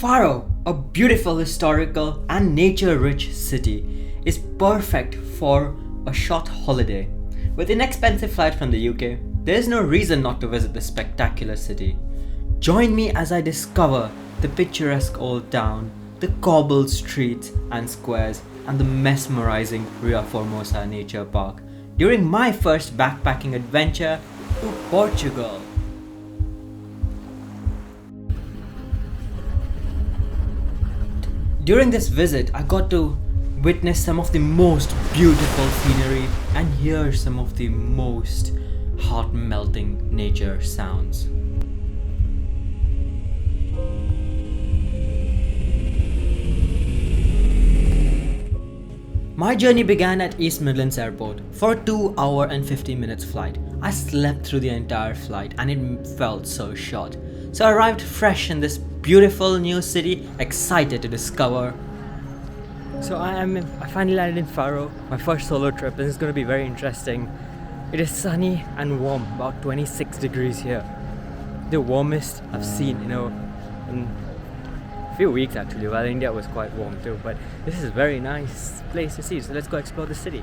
Faro, a beautiful historical and nature-rich city, is perfect for a short holiday. With inexpensive flight from the UK, there is no reason not to visit this spectacular city. Join me as I discover the picturesque old town, the cobbled streets and squares, and the mesmerizing Ria Formosa Nature Park during my first backpacking adventure to Portugal. During this visit, I got to witness some of the most beautiful scenery and hear some of the most heart-melting nature sounds. My journey began at East Midlands Airport for a 2-hour and 50 minutes flight. I slept through the entire flight and it felt so short. So I arrived fresh in this beautiful new city, excited to discover. So I finally landed in Faro, my first solo trip, and it's going to be very interesting. It is sunny and warm, about 26 degrees here. The warmest I've seen, in a few weeks actually. Well, India was quite warm too, but this is a very nice place to see. So let's go explore the city.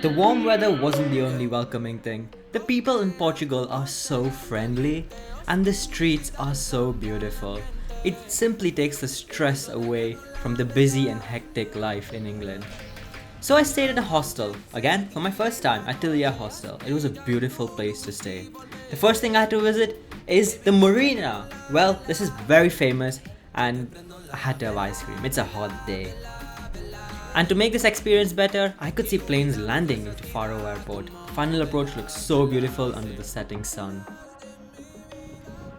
The warm weather wasn't the only welcoming thing. The people in Portugal are so friendly and the streets are so beautiful. It simply takes the stress away from the busy and hectic life in England. So I stayed in a hostel, again for my first time at Tilia Hostel. It was a beautiful place to stay. The first thing I had to visit is the Marina. Well, this is very famous and I had to have ice cream. It's a hot day. And to make this experience better, I could see planes landing into Faro Airport. The final approach looks so beautiful under the setting sun.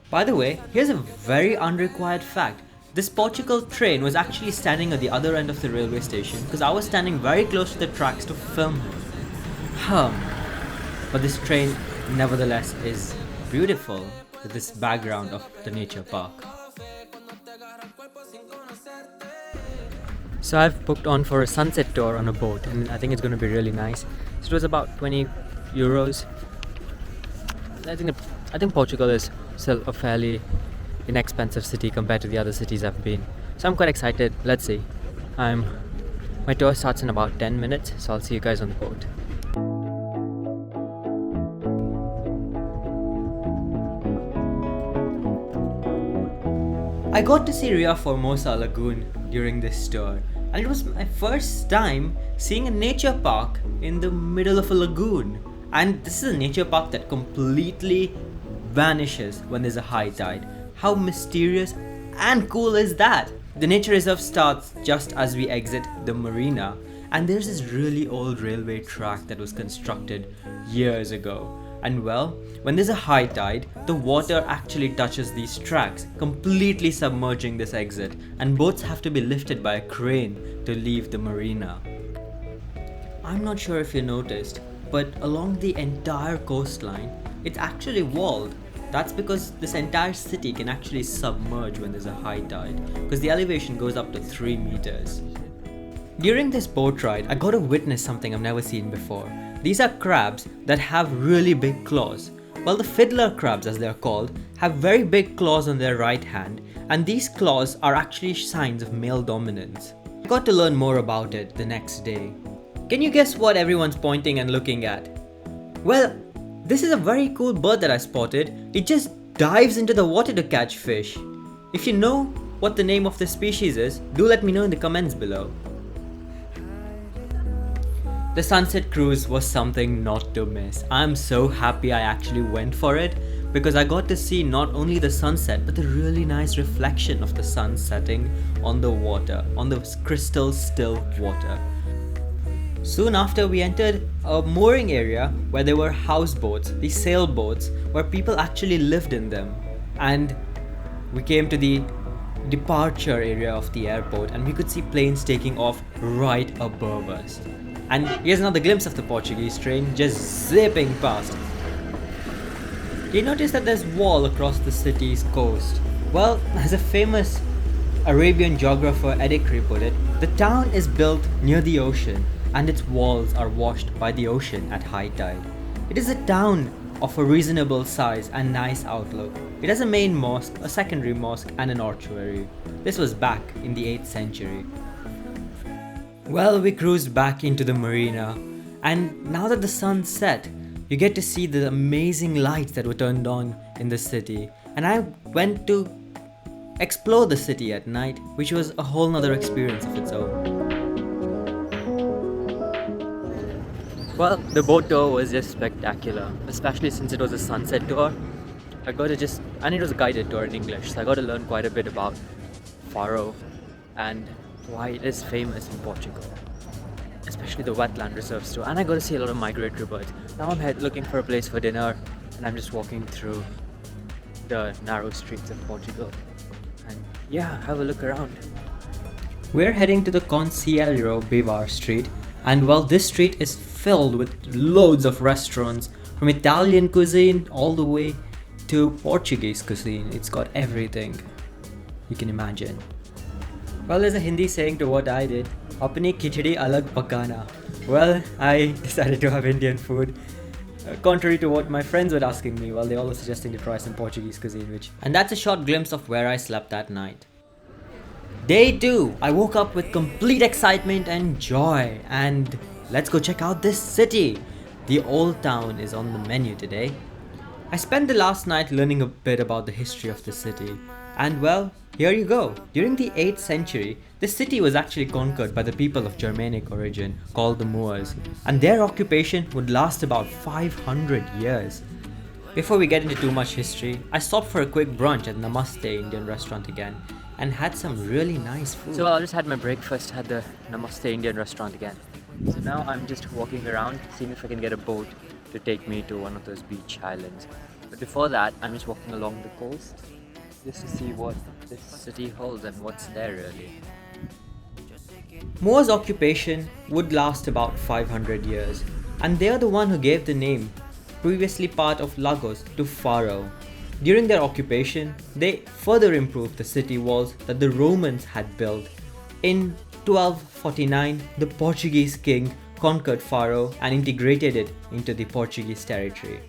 By the way, here's a very unrequired fact. This Portugal train was actually standing at the other end of the railway station because I was standing very close to the tracks to film it. But this train nevertheless is beautiful with this background of the nature park. So I've booked on for a sunset tour on a boat and I think it's going to be really nice. So it was about 20 euros. I think Portugal is still a fairly inexpensive city compared to the other cities I've been. So I'm quite excited. Let's see. My tour starts in about 10 minutes, so I'll see you guys on the boat. I got to see Ria Formosa Lagoon during this tour, and it was my first time seeing a nature park in the middle of a lagoon. And this is a nature park that completely vanishes when there's a high tide. How mysterious and cool is that? The nature reserve starts just as we exit the Marina, and there's this really old railway track that was constructed years ago. And well, when there's a high tide, the water actually touches these tracks, completely submerging this exit, and boats have to be lifted by a crane to leave the marina. I'm not sure if you noticed, but along the entire coastline, it's actually walled. That's because this entire city can actually submerge when there's a high tide, because the elevation goes up to 3 meters. During this boat ride, I got to witness something I've never seen before. These are crabs that have really big claws. Well, the Fiddler Crabs, as they're called, have very big claws on their right hand, and these claws are actually signs of male dominance. I got to learn more about it the next day. Can you guess what everyone's pointing and looking at? Well, this is a very cool bird that I spotted. It just dives into the water to catch fish. If you know what the name of this species is, do let me know in the comments below. The sunset cruise was something not to miss. I'm so happy I actually went for it because I got to see not only the sunset but the really nice reflection of the sun setting on the water, on the crystal still water. Soon after, we entered a mooring area where there were houseboats, these sailboats, where people actually lived in them. And we came to the departure area of the airport and we could see planes taking off right above us. And here's another glimpse of the Portuguese train just zipping past. You notice that there's wall across the city's coast. Well, as a famous Arabian geographer Edikri put it, the town is built near the ocean and its walls are washed by the ocean at high tide. It is a town of a reasonable size and nice outlook. It has a main mosque, a secondary mosque, and an orchard. This was back in the 8th century. Well, we cruised back into the marina, and now that the sun set, you get to see the amazing lights that were turned on in the city. And I went to explore the city at night, which was a whole nother experience of its own. Well, the boat tour was just spectacular, especially since it was a sunset tour. And it was a guided tour in English, so I got to learn quite a bit about Faro and why it is famous in Portugal, especially the wetland reserves too. And I got to see a lot of migratory birds. Now I'm looking for a place for dinner, and I'm just walking through the narrow streets of Portugal. And yeah, have a look around. We're heading to the Conselho Bivar Street, and well, this street is filled with loads of restaurants, from Italian cuisine all the way to Portuguese cuisine. It's got everything you can imagine. Well, there's a Hindi saying to what I did, apni khichdi alag pakana. Well, I decided to have Indian food, contrary to what my friends were asking me. Well, they all were suggesting to try some Portuguese cuisine, and that's a short glimpse of where I slept that night. Day 2, I woke up with complete excitement and joy, and let's go check out this city. The old town is on the menu today. I spent the last night learning a bit about the history of the city, and well, here you go. During the 8th century, this city was actually conquered by the people of Germanic origin called the Moors, and their occupation would last about 500 years. Before we get into too much history, I stopped for a quick brunch at Namaste Indian restaurant again, and had some really nice food. So I just had my breakfast at the Namaste Indian restaurant again. So now I'm just walking around, seeing if I can get a boat to take me to one of those beach islands. But before that, I'm just walking along the coast, just to see what this city holds and what's there really. Moors' occupation would last about 500 years, and they are the one who gave the name, previously part of Lagos, to Faro. During their occupation, they further improved the city walls that the Romans had built. In 1249, the Portuguese king conquered Faro and integrated it into the Portuguese territory.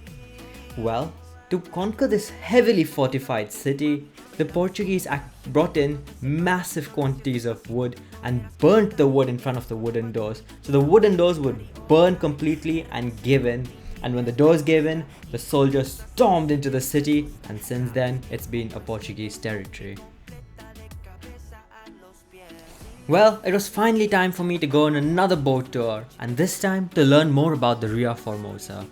Well, to conquer this heavily fortified city, the Portuguese brought in massive quantities of wood and burnt the wood in front of the wooden doors. So the wooden doors would burn completely and give in. And when the doors gave in, the soldiers stormed into the city, and since then, it's been a Portuguese territory. Well, it was finally time for me to go on another boat tour, and this time to learn more about the Ria Formosa.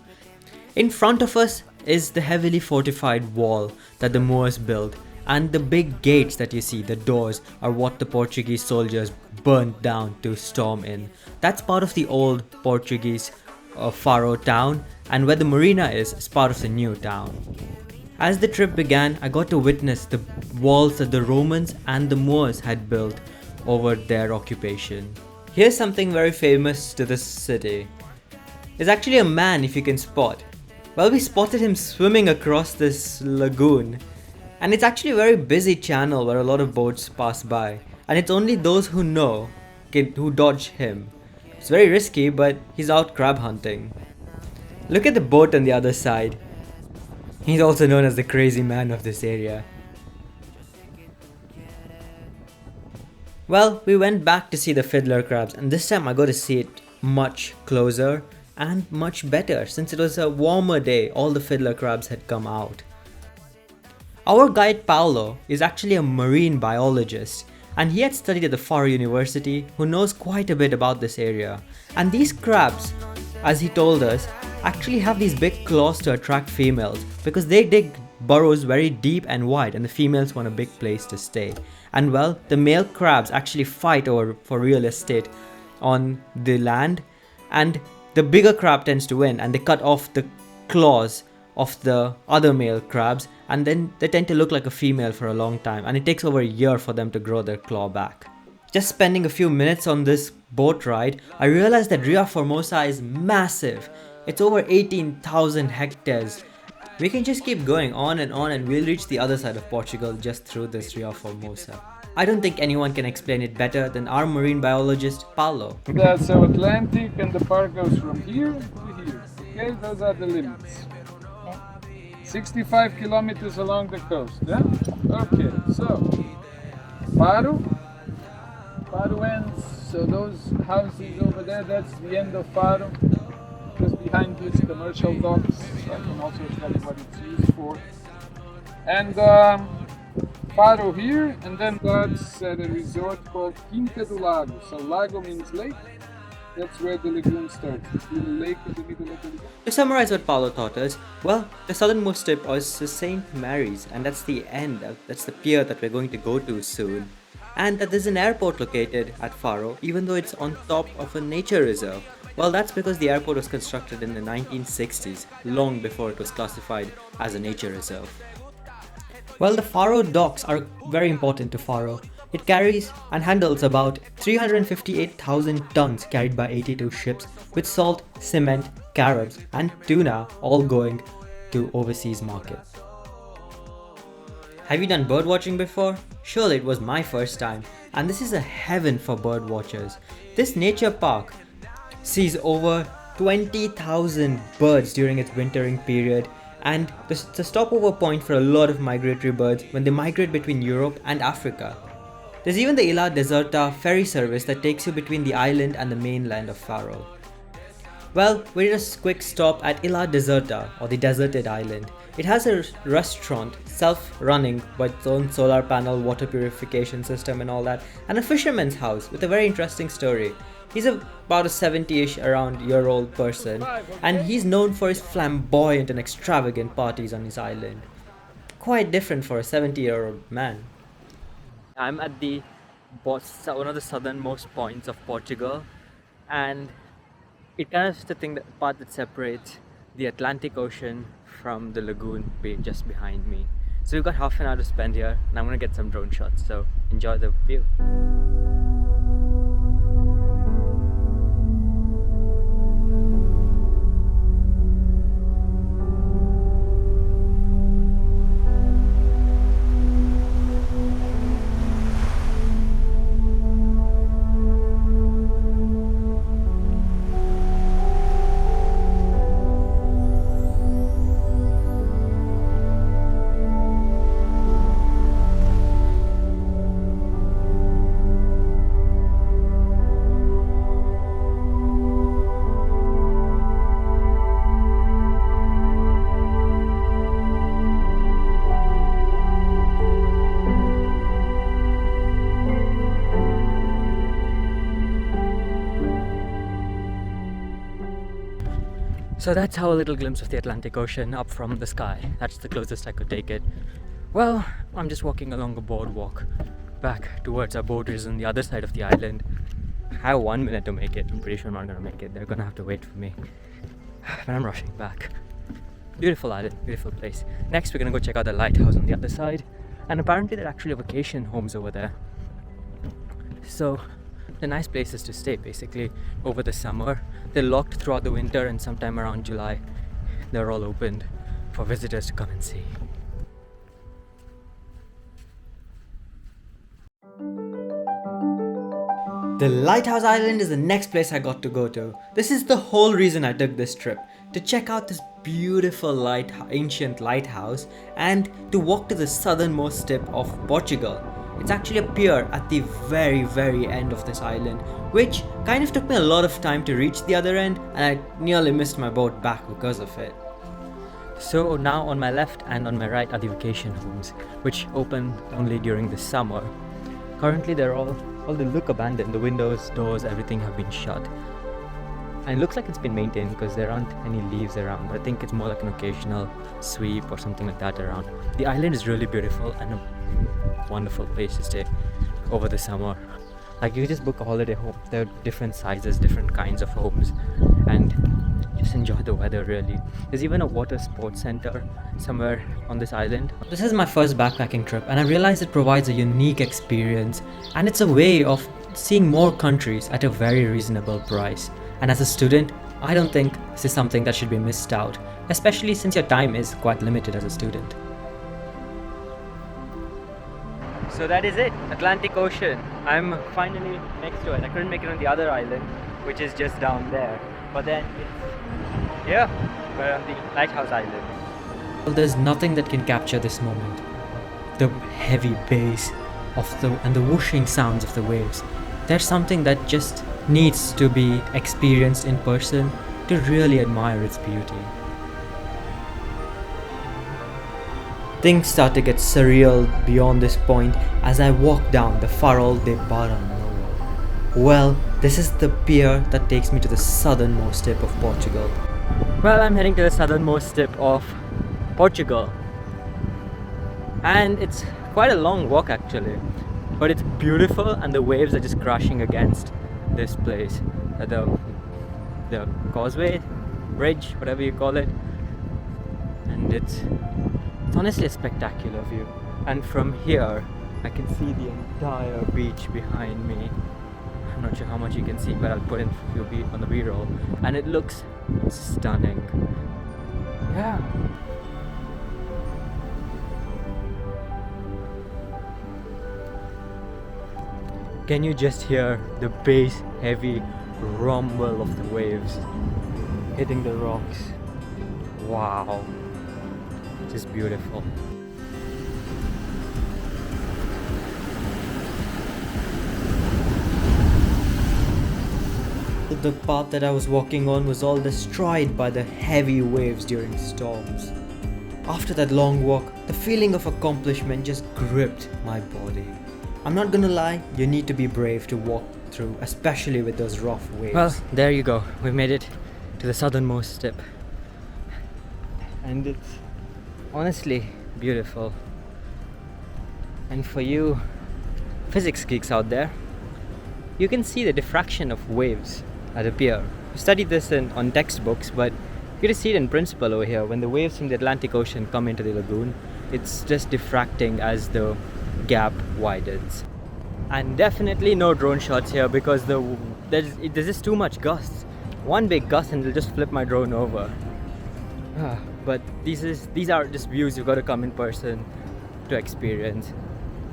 In front of us is the heavily fortified wall that the Moors built, and the big gates that you see, the doors, are what the Portuguese soldiers burnt down to storm in. That's part of the old Portuguese Faro town, and where the marina is part of the new town. As the trip began, I got to witness the walls that the Romans and the Moors had built over their occupation. Here's something very famous to this city. There's actually a man, if you can spot. Well, we spotted him swimming across this lagoon, and it's actually a very busy channel where a lot of boats pass by, and it's only those who know who dodge him. It's very risky, but he's out crab hunting. Look at the boat on the other side. He's also known as the crazy man of this area. Well, we went back to see the Fiddler Crabs, and this time I got to see it much closer and much better. Since it was a warmer day, all the Fiddler Crabs had come out. Our guide Paolo is actually a marine biologist, and he had studied at the Faro University, who knows quite a bit about this area. And these crabs, as he told us, actually have these big claws to attract females because they dig burrows very deep and wide, and the females want a big place to stay. And well, the male crabs actually fight for real estate on the land, and the bigger crab tends to win, and they cut off the claws of the other male crabs, and then they tend to look like a female for a long time, and it takes over a year for them to grow their claw back. Just spending a few minutes on this boat ride, I realized that Ria Formosa is massive. It's over 18,000 hectares. We can just keep going on and we'll reach the other side of Portugal just through this Ria Formosa. I don't think anyone can explain it better than our marine biologist, Paolo. So Atlantic, and the park goes from here to here. Okay, those are the limits. 65 kilometers along the coast, yeah? Okay, so Faro ends, so those houses over there, that's the end of Faro. Just behind this commercial docks, so I can also tell you what it's used for. And Faro here, and then that's at a resort called Quinta do Lago. So Lago means lake. That's where the lagoon starts. It's the lake in the middle of the lagoon. To summarize what Paolo taught us, well, the southernmost tip is the St. Mary's, and that's the end, that's the pier that we're going to go to soon. And that there's an airport located at Faro, even though it's on top of a nature reserve. Well, that's because the airport was constructed in the 1960s, long before it was classified as a nature reserve. Well, the Faro docks are very important to Faro. It carries and handles about 358,000 tons carried by 82 ships with salt, cement, carrots and tuna all going to overseas markets. Have you done bird watching before? Surely it was my first time, and this is a heaven for bird watchers. This nature park sees over 20,000 birds during its wintering period, and it's a stopover point for a lot of migratory birds when they migrate between Europe and Africa. There's even the Ilha Deserta ferry service that takes you between the island and the mainland of Faro. Well, we did a quick stop at Ilha Deserta, or the deserted island. It has a restaurant, self-running, with its own solar panel, water purification system and all that, and a fisherman's house with a very interesting story. He's about a 70-ish around year old person, and he's known for his flamboyant and extravagant parties on his island. Quite different for a 70-year-old man. I'm at one of the southernmost points of Portugal, and it kind of is the part that separates the Atlantic Ocean from the lagoon just behind me. So we've got half an hour to spend here, and I'm gonna get some drone shots, so enjoy the view. So that's how a little glimpse of the Atlantic Ocean up from the sky. That's the closest I could take it. Well, I'm just walking along a boardwalk back towards our boaters on the other side of the island. I have 1 minute to make it. I'm pretty sure I'm not gonna make it. They're gonna have to wait for me. But I'm rushing back. Beautiful island, beautiful place. Next, we're gonna go check out the lighthouse on the other side. And apparently there are actually vacation homes over there. So they're nice places to stay basically over the summer. They're locked throughout the winter, and sometime around July they're all opened for visitors to come and see. The Lighthouse Island is the next place I got to go to. This is the whole reason I took this trip, to check out this beautiful ancient lighthouse and to walk to the southernmost tip of Portugal. It's actually a pier at the very end of this island, which kind of took me a lot of time to reach the other end, and I nearly missed my boat back because of it. So now on my left and on my right are the vacation homes, which open only during the summer. Currently they look abandoned. The windows, doors, everything have been shut. And it looks like it's been maintained because there aren't any leaves around. I think it's more like an occasional sweep or something like that around. The island is really beautiful and a wonderful place to stay over the summer. Like, you just book a holiday home. There are different sizes, different kinds of homes, and just enjoy the weather really. There's even a water sports center somewhere on this island. This is my first backpacking trip, and I realized it provides a unique experience, and it's a way of seeing more countries at a very reasonable price. And as a student, I don't think this is something that should be missed out, especially since your time is quite limited as a student. So that is it, Atlantic Ocean. I'm finally next to it. I couldn't make it on the other island, which is just down there. But then it's here, we're on the Lighthouse Island. Well, there's nothing that can capture this moment. The heavy bass and the whooshing sounds of the waves. There's something that just needs to be experienced in person to really admire its beauty. Things start to get surreal beyond this point as I walk down the Faro de Barranco. Well, this is the pier that takes me to the southernmost tip of Portugal. Well, I'm heading to the southernmost tip of Portugal. And it's quite a long walk actually. But it's beautiful and the waves are just crashing against this place. The causeway, bridge, whatever you call it. And it's honestly a spectacular view. And from here, I can see the entire beach behind me. I'm not sure how much you can see, but I'll put in on the B-roll. And it looks stunning. Yeah. Can you just hear the bass heavy rumble of the waves hitting the rocks? Wow. Just beautiful. The path that I was walking on was all destroyed by the heavy waves during storms. After that long walk, the feeling of accomplishment just gripped my body. I'm not gonna lie, you need to be brave to walk through, especially with those rough waves. Well, there you go. We've made it to the southernmost tip. And it's honestly beautiful. And for you physics geeks out there, you can see the diffraction of waves at a pier. We studied this on textbooks, but you get to see it in principle over here. When the waves from the Atlantic Ocean come into the lagoon, it's just diffracting as the gap widens. And definitely no drone shots here because there's just too much gusts. One big gust and it'll just flip my drone over. But these are just views you've got to come in person to experience.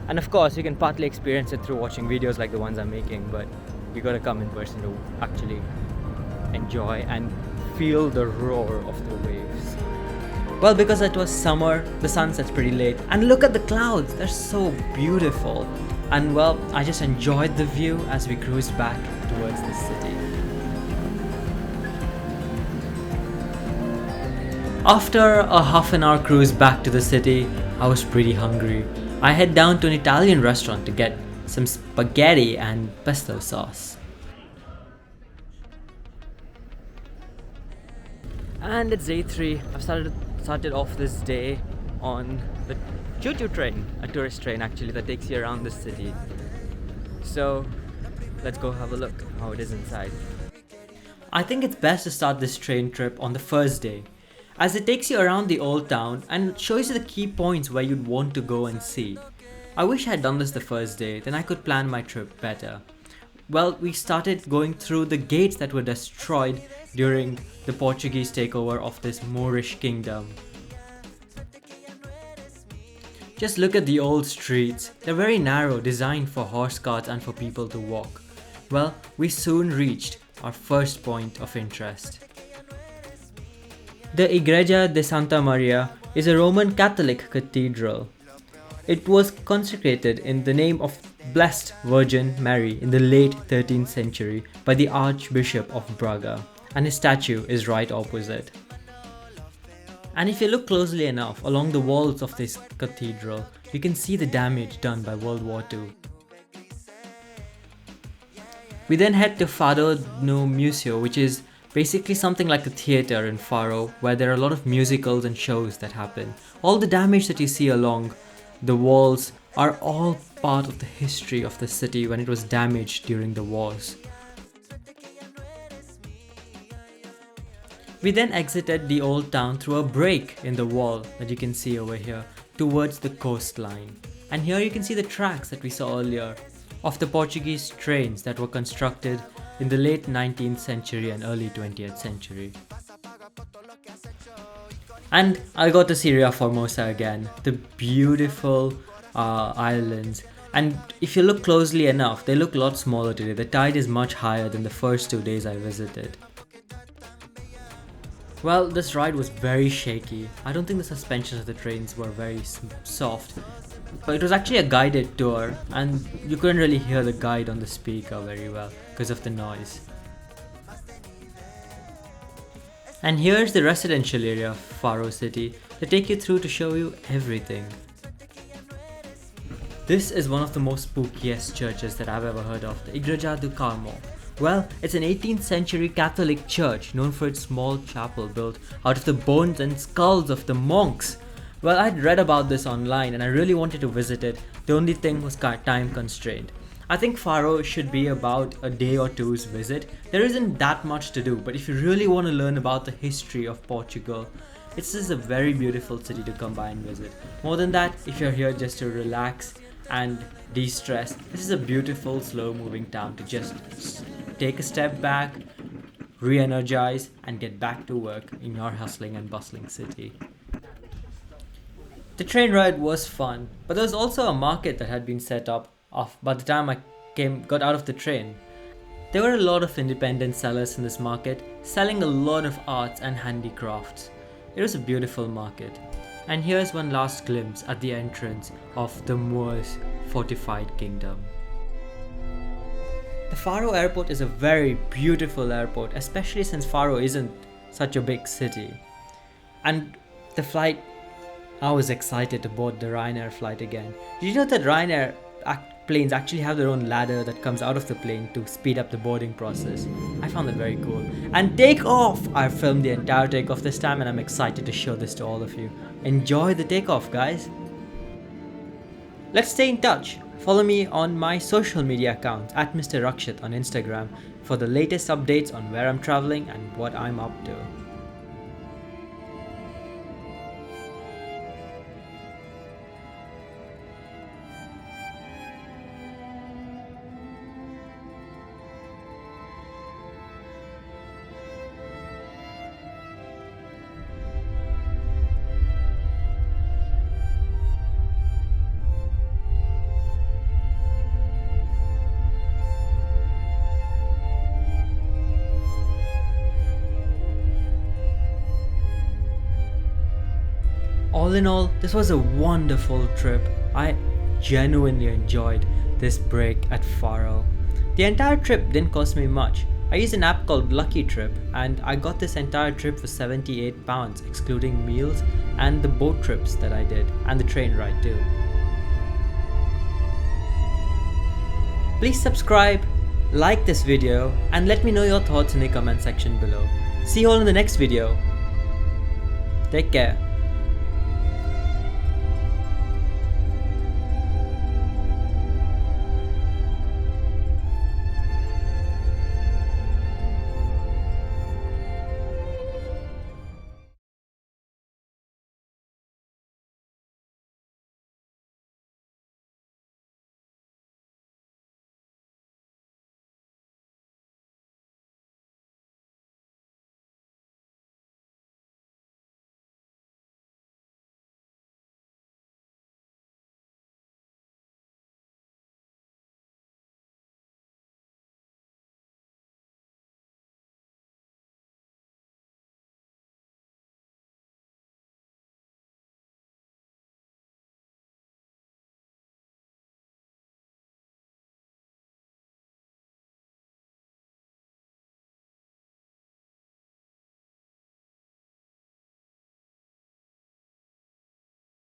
And of course you can partly experience it through watching videos like the ones I'm making, but you got to come in person to actually enjoy and feel the roar of the waves. Well, because it was summer, the sun sets pretty late, and look at the clouds, they're so beautiful. And well, I just enjoyed the view as we cruised back towards the city. After a half an hour cruise back to the city, I was pretty hungry. I head down to an Italian restaurant to get some spaghetti and pesto sauce. And it's day 3. I've started off this day on the choo-choo train, a tourist train actually that takes you around the city. So let's go have a look how it is inside. I think it's best to start this train trip on the first day, as it takes you around the old town and shows you the key points where you'd want to go and see. I wish I had done this the first day, then I could plan my trip better. Well, we started going through the gates that were destroyed during the Portuguese takeover of this Moorish kingdom. Just look at the old streets. They're very narrow, designed for horse carts and for people to walk. Well, we soon reached our first point of interest. The Igreja de Santa Maria is a Roman Catholic cathedral. It was consecrated in the name of Blessed Virgin Mary in the late 13th century by the Archbishop of Braga, and his statue is right opposite. And if you look closely enough along the walls of this cathedral, you can see the damage done by World War II. We then head to Fado no Museo, which is basically something like a theatre in Faro, where there are a lot of musicals and shows that happen. All the damage that you see along the walls are all part of the history of the city when it was damaged during the wars. We then exited the old town through a break in the wall that you can see over here towards the coastline. And here you can see the tracks that we saw earlier of the Portuguese trains that were constructed in the late 19th century and early 20th century. And I got to see Ria Formosa again, the beautiful islands And if you look closely enough, they look a lot smaller today. The tide is much higher than the first 2 days I visited. Well, this ride was very shaky. I don't think the suspensions of the trains were very soft. But it was actually a guided tour, and you couldn't really hear the guide on the speaker very well because of the noise. And here's the residential area of Faro City. They take you through to show you everything. This is one of the most spookiest churches that I've ever heard of, the Igreja do Carmo. Well, it's an 18th century Catholic church known for its small chapel built out of the bones and skulls of the monks. Well, I'd read about this online and I really wanted to visit it. The only thing was time constrained. I think Faro should be about a day or two's visit. There isn't that much to do, but if you really want to learn about the history of Portugal, it's just a very beautiful city to come by and visit. More than that, if you're here just to relax and de-stress, this is a beautiful, slow-moving town to just take a step back, re-energize, and get back to work in your hustling and bustling city. The train ride was fun, but there was also a market that had been set up by the time I got out of the train. There were a lot of independent sellers in this market, selling a lot of arts and handicrafts. It was a beautiful market. And here's one last glimpse at the entrance of the Moors' fortified kingdom. The Faro Airport is a very beautiful airport, especially since Faro isn't such a big city. And the flight, I was excited to board the Ryanair flight again. Did you know that Ryanair planes actually have their own ladder that comes out of the plane to speed up the boarding process? I found that very cool. And takeoff! I filmed the entire takeoff this time and I'm excited to show this to all of you. Enjoy the takeoff, guys! Let's stay in touch. Follow me on my social media accounts at Mr. Rakshith on Instagram for the latest updates on where I'm traveling and what I'm up to. All in all, this was a wonderful trip. I genuinely enjoyed this break at Faro. The entire trip didn't cost me much. I used an app called Lucky Trip and I got this entire trip for £78 excluding meals and the boat trips that I did and the train ride too. Please subscribe, like this video and let me know your thoughts in the comment section below. See you all in the next video. Take care.